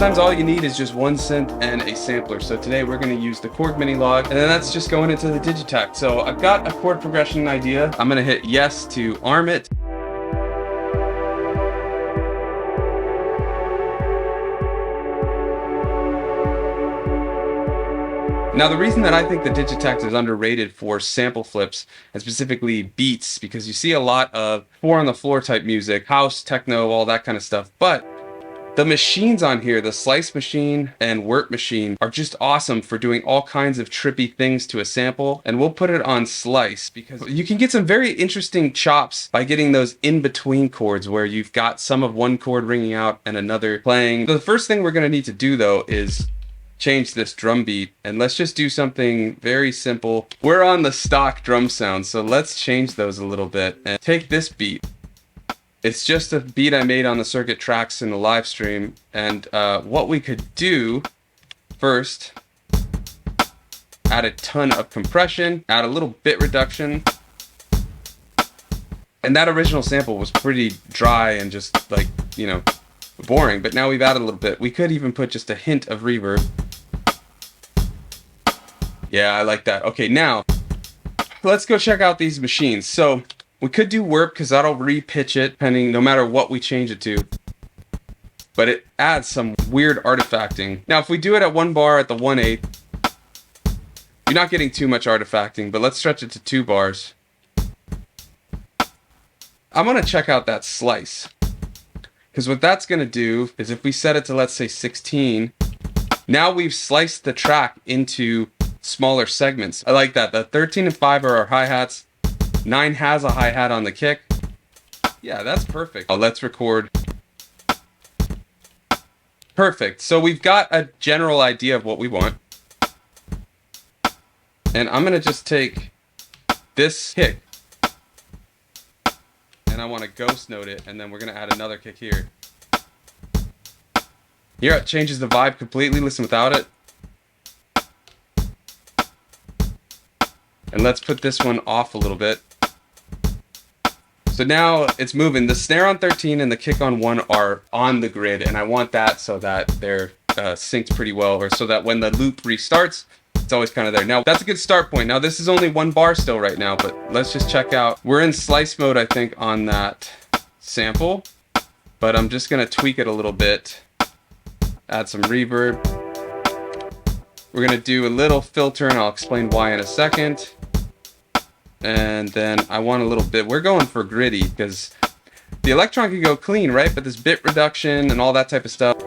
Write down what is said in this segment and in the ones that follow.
sometimes all you need is just one synth and a sampler. So today we're going to use the Korg mini log, and then that's just going into the Digitakt. So I've got a chord progression idea. I'm going to hit yes to arm it. Now, the reason that I think the Digitakt is underrated for sample flips, and specifically beats, because you see a lot of 4-on-the-floor type music, house, techno, all that kind of stuff, but the machines on here, the slice machine and warp machine, are just awesome for doing all kinds of trippy things to a sample, and we'll put it on slice because you can get some very interesting chops by getting those in-between chords where you've got some of one chord ringing out and another playing. The first thing we're going to need to do, though, is change this drum beat, and let's just do something very simple. We're on the stock drum sound, so let's change those a little bit and take this beat. It's just a beat I made on the circuit tracks in the live stream, and what we could do first, add a ton of compression, add a little bit reduction, and that original sample was pretty dry and just like, you know, boring, but now we've added a little bit. We could even put just a hint of reverb. Yeah, I like that. Okay, now let's go check out these machines. So we could do warp because that'll re-pitch it depending, no matter what we change it to. But it adds some weird artifacting. Now, if we do it at 1 bar at the 1/8, you're not getting too much artifacting, but let's stretch it to 2 bars. I'm gonna check out that slice, because what that's gonna do is if we set it to, let's say, 16, now we've sliced the track into smaller segments. I like that. The 13 and 5 are our hi-hats. 9 has a hi-hat on the kick. Yeah, that's perfect. Let's record. Perfect. So we've got a general idea of what we want. And I'm going to just take this kick, and I want to ghost note it, and then we're going to add another kick here. Here it changes the vibe completely. Listen without it. And let's put this one off a little bit. So now it's moving. The snare on 13 and the kick on 1 are on the grid, and I want that so that they're synced pretty well, or so that when the loop restarts, it's always kind of there. Now, that's a good start point. Now, this is only 1 bar still right now, but let's just check out. We're in slice mode, I think, on that sample, but I'm just going to tweak it a little bit. Add some reverb. We're going to do a little filter, and I'll explain why in a second. And then I want a little bit. We're going for gritty because the Elektron can go clean, right? But this bit reduction and all that type of stuff.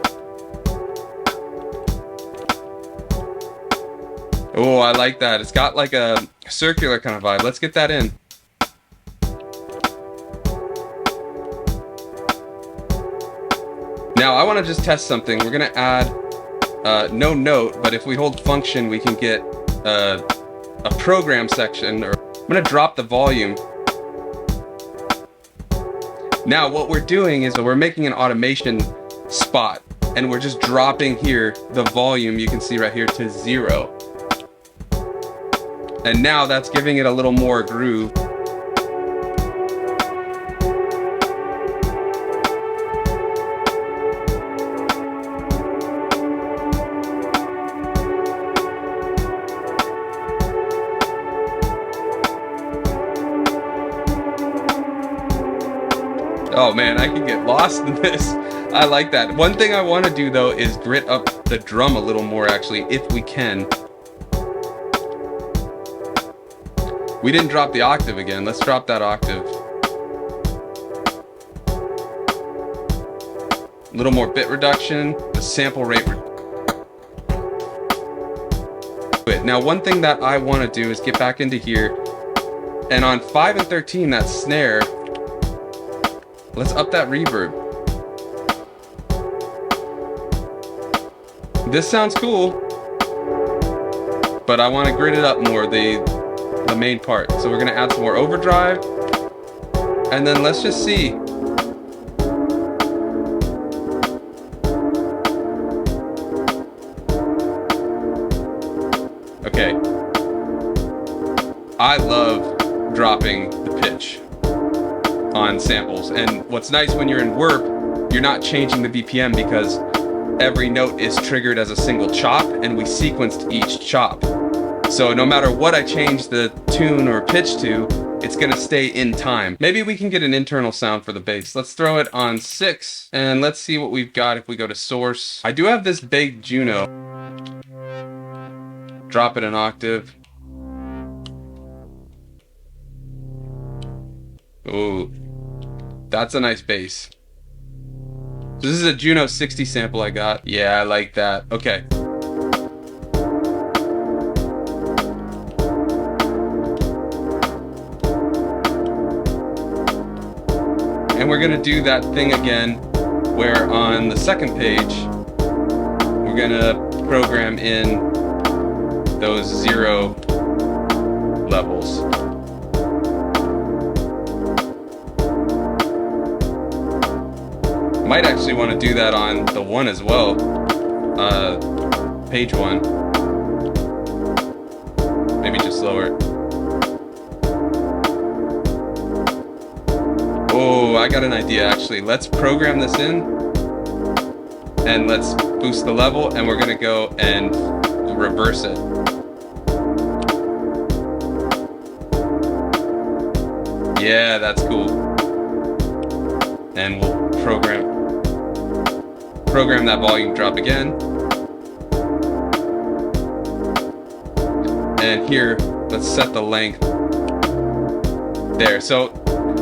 Oh, I like that. It's got like a circular kind of vibe. Let's get that in. Now I want to just test something. We're going to add no note, but if we hold function, we can get a program section. Or I'm going to drop the volume. Now what we're doing is we're making an automation spot, and we're just dropping here the volume, you can see right here, to 0. And now that's giving it a little more groove. Oh man, I can get lost in this. I like that. One thing I want to do though is grit up the drum a little more, actually, if we can. We didn't drop the octave again. Let's drop that octave. A little more bit reduction, the sample rate. Now one thing that I want to do is get back into here, and on 5 and 13, that snare, let's up that reverb. This sounds cool, but I want to grit it up more, the main part. So we're going to add some more overdrive, and then let's just see. Okay. I love dropping the pitch on samples, and what's nice when you're in warp, you're not changing the BPM because every note is triggered as a single chop, and we sequenced each chop. So no matter what I change the tune or pitch to, it's gonna stay in time. Maybe we can get an internal sound for the bass. Let's throw it on 6, and let's see what we've got if we go to source. I do have this big Juno. Drop it an octave. Ooh, that's a nice bass. So this is a Juno 60 sample I got. Yeah, I like that. Okay. And we're gonna do that thing again, where on the second page, we're gonna program in those 0 levels. Might actually want to do that on the 1 as well. Page 1. Maybe just lower it. Oh, I got an idea actually. Let's program this in and let's boost the level, and we're gonna go and reverse it. Yeah, that's cool. And we'll program that volume drop again. And here, let's set the length there. So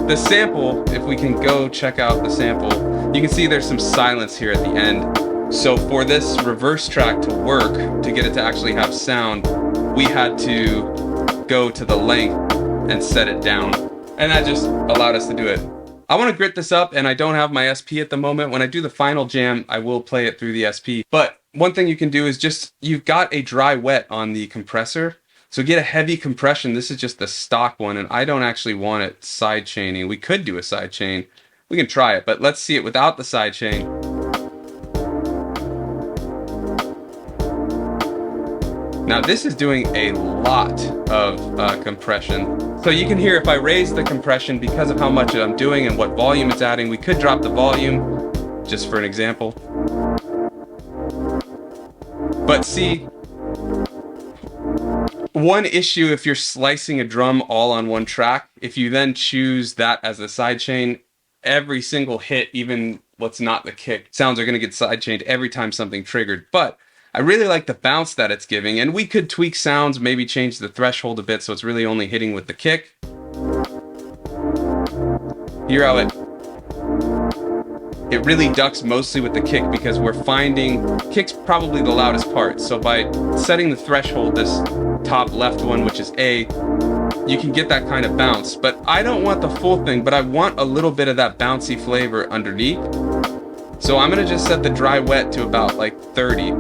the sample, if we can go check out the sample, you can see there's some silence here at the end. So for this reverse track to work, to get it to actually have sound, we had to go to the length and set it down. And that just allowed us to do it. I want to grit this up, and I don't have my SP at the moment. When I do the final jam, I will play it through the SP. But one thing you can do is just, you've got a dry wet on the compressor. So get a heavy compression. This is just the stock one, and I don't actually want it side chaining. We could do a side chain. We can try it, but let's see it without the side chain. Now this is doing a lot of compression. So you can hear if I raise the compression because of how much I'm doing and what volume it's adding. We could drop the volume, just for an example. But see, one issue if you're slicing a drum all on one track, if you then choose that as a sidechain, every single hit, even what's not the kick, sounds are going to get sidechained every time something triggered. But I really like the bounce that it's giving, and we could tweak sounds, maybe change the threshold a bit so it's really only hitting with the kick. Hear how it really ducks mostly with the kick, because we're finding kick's probably the loudest part. So by setting the threshold, this top left one, which is A, you can get that kind of bounce. But I don't want the full thing, but I want a little bit of that bouncy flavor underneath. So I'm gonna just set the dry wet to about like 30.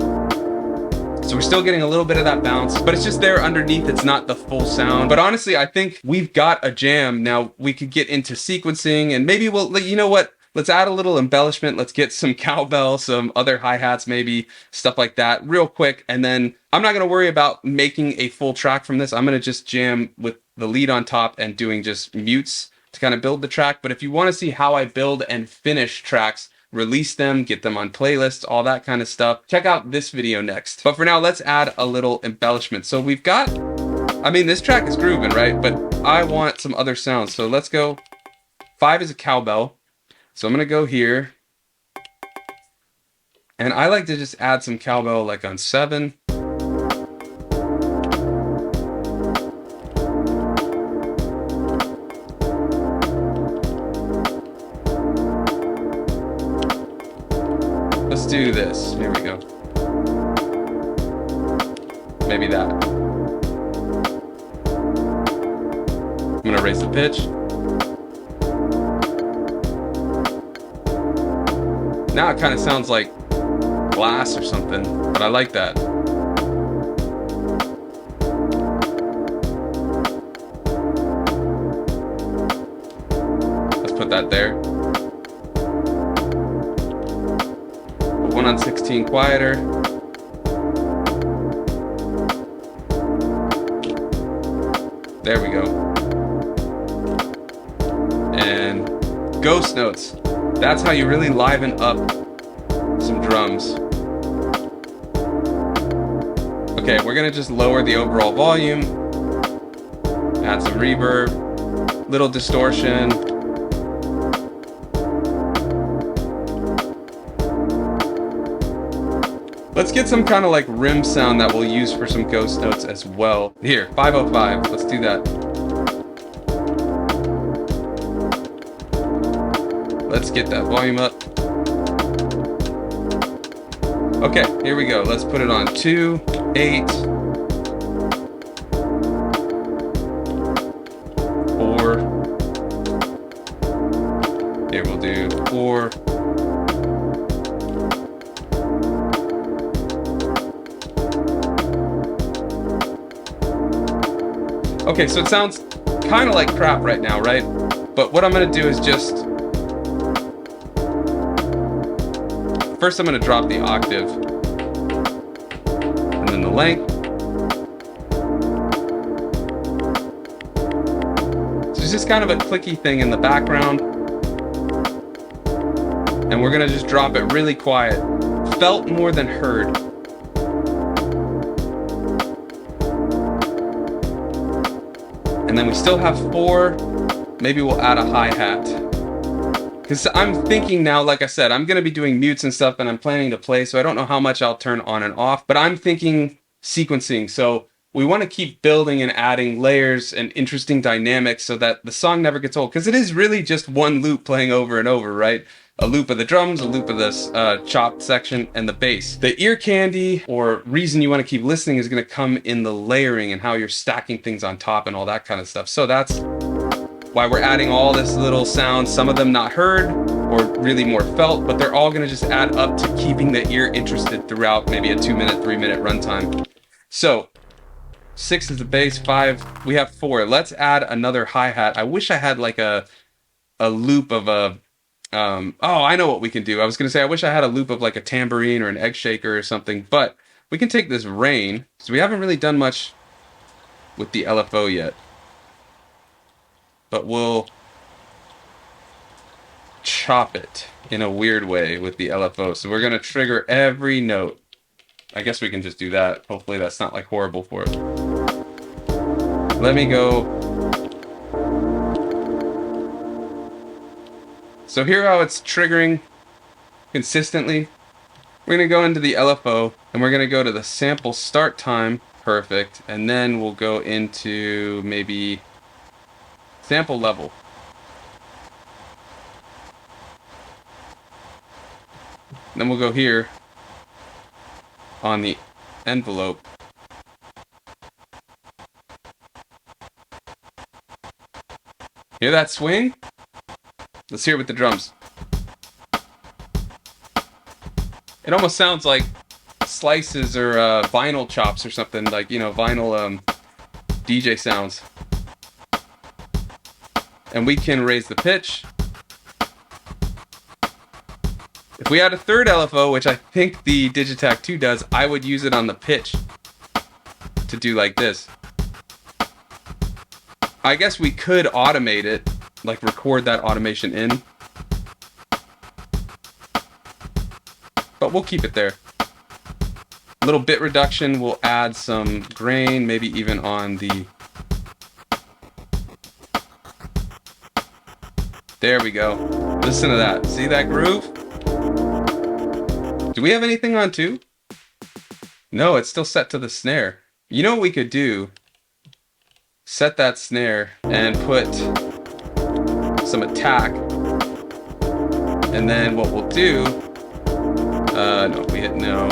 So we're still getting a little bit of that bounce, but it's just there underneath. It's not the full sound. But honestly, I think we've got a jam. Now we could get into sequencing, and maybe we'll, you know what? Let's add a little embellishment. Let's get some cowbell, some other hi-hats, maybe stuff like that real quick. And then I'm not gonna worry about making a full track from this. I'm gonna just jam with the lead on top and doing just mutes to kind of build the track. But if you wanna see how I build and finish tracks, release them, get them on playlists, all that kind of stuff, check out this video next. But for now, let's add a little embellishment. So we've got, I mean, this track is grooving, right? But I want some other sounds. So let's go, 5 is a cowbell. So I'm gonna go here. And I like to just add some cowbell like on 7. Let's do this. Here we go. Maybe that. I'm gonna raise the pitch. Now it kind of sounds like glass or something, but I like that. Let's put that there. Put 1 on 16 quieter. There we go. And ghost notes. That's how you really liven up some drums. Okay, we're gonna just lower the overall volume, add some reverb, little distortion. Let's get some kind of like rim sound that we'll use for some ghost notes as well. Here, 505, let's do that. Let's get that volume up. Okay, here we go. Let's put it on 2, 8, 4. Here we'll do 4. Okay, so it sounds kind of like crap right now, right? But what I'm gonna do is just, first I'm gonna drop the octave, and then the length. So it's just kind of a clicky thing in the background. And we're gonna just drop it really quiet. Felt more than heard. And then we still have 4. Maybe we'll add a hi-hat. Because I'm thinking now, like I said, I'm going to be doing mutes and stuff and I'm planning to play, so I don't know how much I'll turn on and off. But I'm thinking sequencing. So we want to keep building and adding layers and interesting dynamics so that the song never gets old. Because it is really just one loop playing over and over, right? A loop of the drums, a loop of this chopped section, and the bass. The ear candy, or reason you want to keep listening, is going to come in the layering and how you're stacking things on top and all that kind of stuff. So that's why we're adding all this little sounds, some of them not heard or really more felt, but they're all going to just add up to keeping the ear interested throughout maybe a 2-minute, 3-minute runtime. So 6 is the bass, 5, we have 4. Let's add another hi-hat. I wish I had like a loop of a oh, I know what we can do. I was going to say, I wish I had a loop of like a tambourine or an egg shaker or something, but we can take this rain. So we haven't really done much with the LFO yet, but we'll chop it in a weird way with the LFO. So we're going to trigger every note. I guess we can just do that. Hopefully that's not like horrible for it. Let me go. So here how it's triggering consistently. We're going to go into the LFO and we're going to go to the sample start time. Perfect. And then we'll go into maybe sample level. Then we'll go here on the envelope. Hear that swing? Let's hear it with the drums. It almost sounds like slices or vinyl chops or something, like, you know, vinyl DJ sounds. And we can raise the pitch. If we had a third LFO, which I think the Digitakt 2 does, I would use it on the pitch to do like this. I guess we could automate it, like record that automation in. But we'll keep it there. A little bit reduction, we'll add some grain, maybe even on the... There we go. Listen to that. See that groove? Do we have anything on 2? No, it's still set to the snare. You know what we could do? Set that snare and put some attack. And then what we'll do... no, we hit no.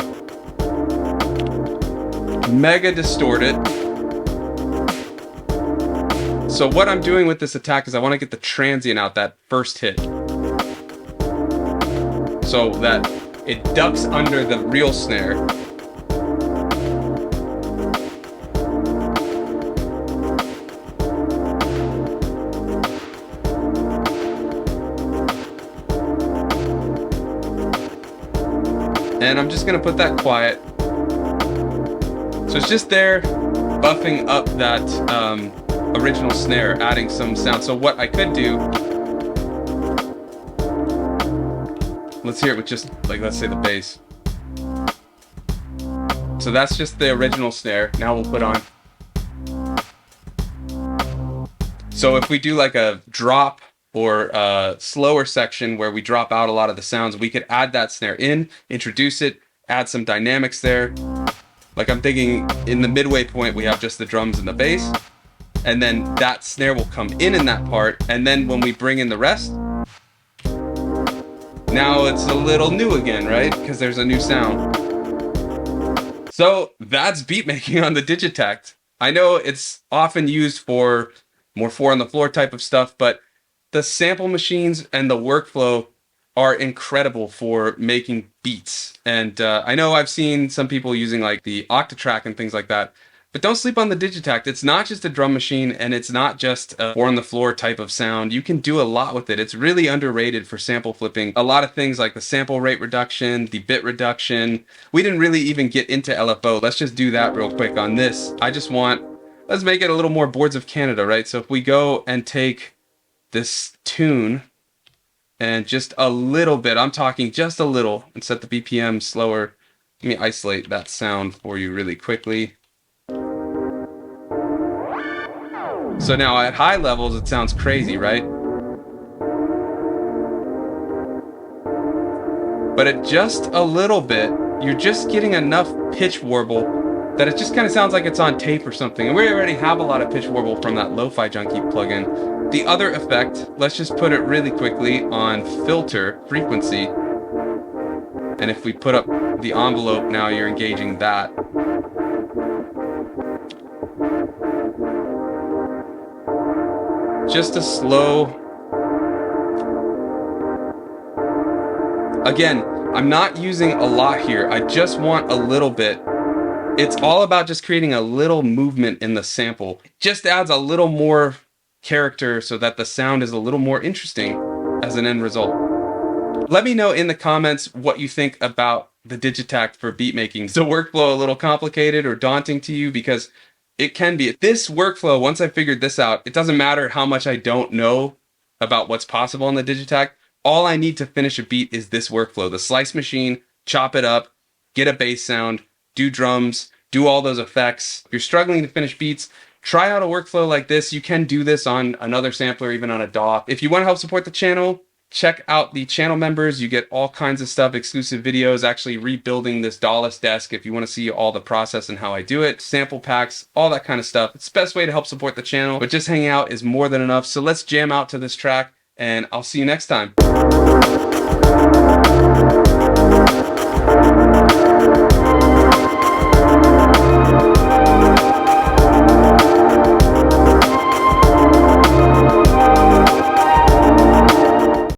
Mega distort it. So what I'm doing with this attack is I want to get the transient out, that first hit. So that it ducks under the real snare. And I'm just going to put that quiet. So it's just there, buffing up that original snare, adding some sound. So what I could do, let's hear it with just, like, let's say the bass. So that's just the original snare. Now we'll put on. So if we do like a drop or a slower section where we drop out a lot of the sounds, we could add that snare in, introduce it, add some dynamics there. Like I'm thinking in the midway point, we have just the drums and the bass, and then that snare will come in that part. And then when we bring in the rest, now it's a little new again, right? Because there's a new sound. So that's beat making on the Digitakt. I know it's often used for more 4 on the floor type of stuff, but the sample machines and the workflow are incredible for making beats. And I know I've seen some people using like the Octatrack and things like that, but don't sleep on the Digitakt. It's not just a drum machine, and it's not just a 4 on the floor type of sound. You can do a lot with it. It's really underrated for sample flipping. A lot of things like the sample rate reduction, the bit reduction. We didn't really even get into LFO. Let's just do that real quick on this. Let's make it a little more Boards of Canada, right? So if we go and take this tune and just a little bit, I'm talking just a little, and set the BPM slower. Let me isolate that sound for you really quickly. So now at high levels, it sounds crazy, right? But at just a little bit, you're just getting enough pitch warble that it just kind of sounds like it's on tape or something. And we already have a lot of pitch warble from that Lo-Fi Junkie plugin. The other effect, let's just put it really quickly on filter frequency. And if we put up the envelope, now you're engaging that. Just a slow. Again, I'm not using a lot here. I just want a little bit. It's all about just creating a little movement in the sample. It just adds a little more character so that the sound is a little more interesting as an end result. Let me know in the comments what you think about the Digitakt for beat making. Is the workflow a little complicated or daunting to you? Because it can be. This workflow, once I figured this out, it doesn't matter how much I don't know about what's possible on the Digitakt. All I need to finish a beat is this workflow. The slice machine, chop it up, get a bass sound, do drums, do all those effects. If you're struggling to finish beats, try out a workflow like this. You can do this on another sampler, even on a DAW. If you want to help support the channel, check out the channel members. You get all kinds of stuff, exclusive videos, actually rebuilding this Dawless desk if you want to see all the process and how I do it, sample packs, all that kind of stuff. It's the best way to help support the channel, but just hanging out is more than enough. So let's jam out to this track, and I'll see you next time.